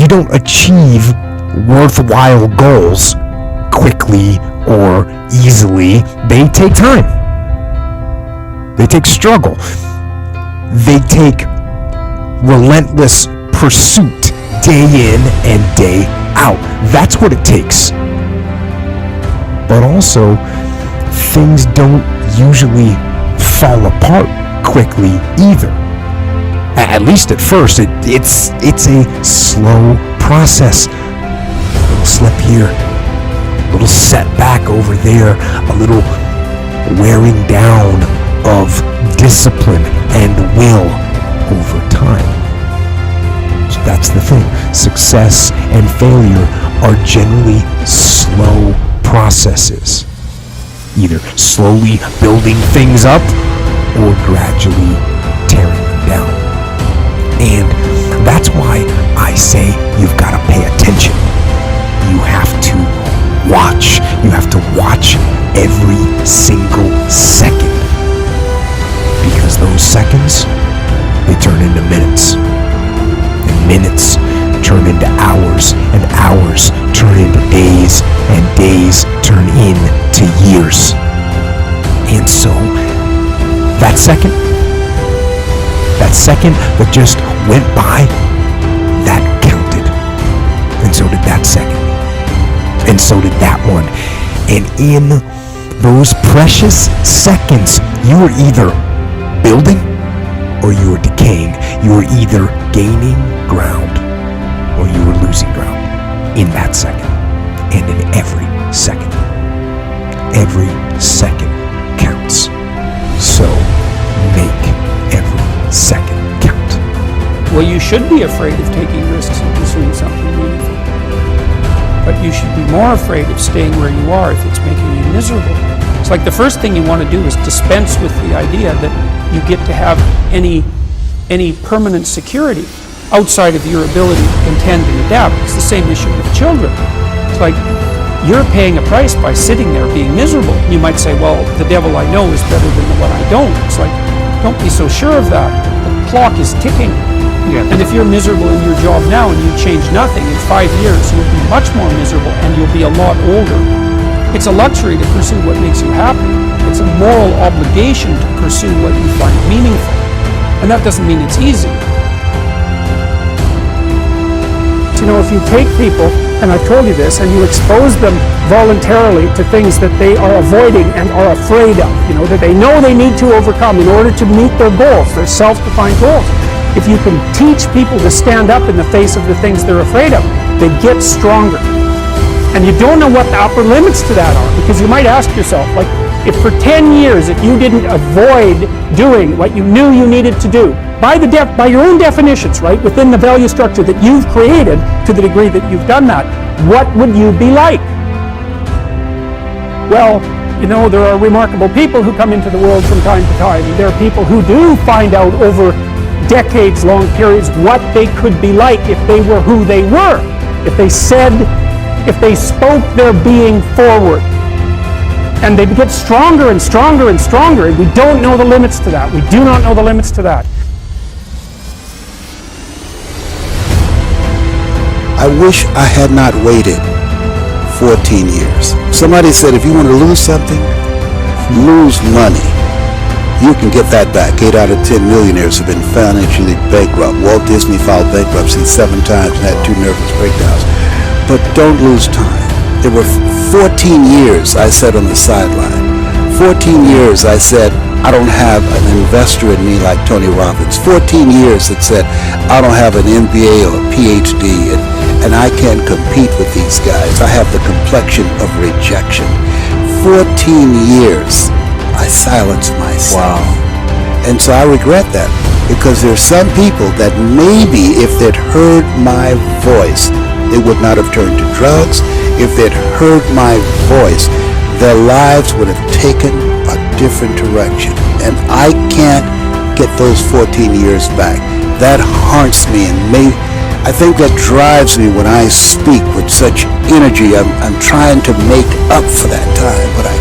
you don't achieve worthwhile goals quickly or easily. They take time. They take struggle. They take relentless pursuit day in and day out. That's what it takes. But also, things don't usually fall apart quickly either. At least at first, it's a slow process. A little slip here, a little setback over there, a little wearing down of discipline and will over time. So that's the thing. Success and failure are generally slow processes. Either slowly building things up or gradually tearing them down. And that's why I say you've got to pay attention. You have to watch. You have to watch every single second. Because those seconds, they turn into minutes. And minutes turn into hours. And hours turn into days. And days turn into years. And so, that second that just went by, that counted. And so did that second. And so did that one. And in those precious seconds, you were either building or you were decaying. You were either gaining ground or you were losing ground in that second. And in every second. Every second counts. So make every second count. Well, you should be afraid of taking risks and pursuing something meaningful. But you should be more afraid of staying where you are if it's making you miserable. It's like the first thing you want to do is dispense with the idea that you get to have any permanent security outside of your ability to contend and adapt. It's the same issue with children. It's like you're paying a price by sitting there being miserable. You might say, well, the devil I know is better than the one I don't. It's like, don't be so sure of that. The clock is ticking. Yeah. And if you're miserable in your job now and you change nothing, in 5 years you'll be much more miserable and you'll be a lot older. It's a luxury to pursue what makes you happy. It's a moral obligation to pursue what you find meaningful. And that doesn't mean it's easy. You know, if you take people, and I've told you this, and you expose them voluntarily to things that they are avoiding and are afraid of, you know, that they know they need to overcome in order to meet their goals, their self-defined goals. If you can teach people to stand up in the face of the things they're afraid of, they get stronger. And you don't know what the upper limits to that are, because you might ask yourself, like, if for 10 years if you didn't avoid doing what you knew you needed to do, by your own definitions, right, within the value structure that you've created, to the degree that you've done that, what would you be like? Well, you know, there are remarkable people who come into the world from time to time, and there are people who do find out over decades-long periods what they could be like if they were who they were, if they spoke their being forward. And they get stronger and stronger and stronger, and we don't know the limits to that. We do not know the limits to that. I wish I had not waited 14 years. Somebody said if you want to lose something, lose money. You can get that back. 8 out of 10 millionaires have been financially bankrupt. Walt Disney filed bankruptcy 7 times and had 2 nervous breakdowns. But don't lose time. There were 14 years I sat on the sideline. 14 years I said, I don't have an investor in me like Tony Robbins. 14 years that said, I don't have an MBA or a PhD, and I can't compete with these guys. I have the complexion of rejection. 14 years I silenced myself. Wow. And so I regret that, because there's some people that maybe if they'd heard my voice, they would not have turned to drugs. If they'd heard my voice, their lives would have taken a different direction. And I can't get those 14 years back. That haunts me, and I think that drives me when I speak with such energy. I'm trying to make up for that time, but I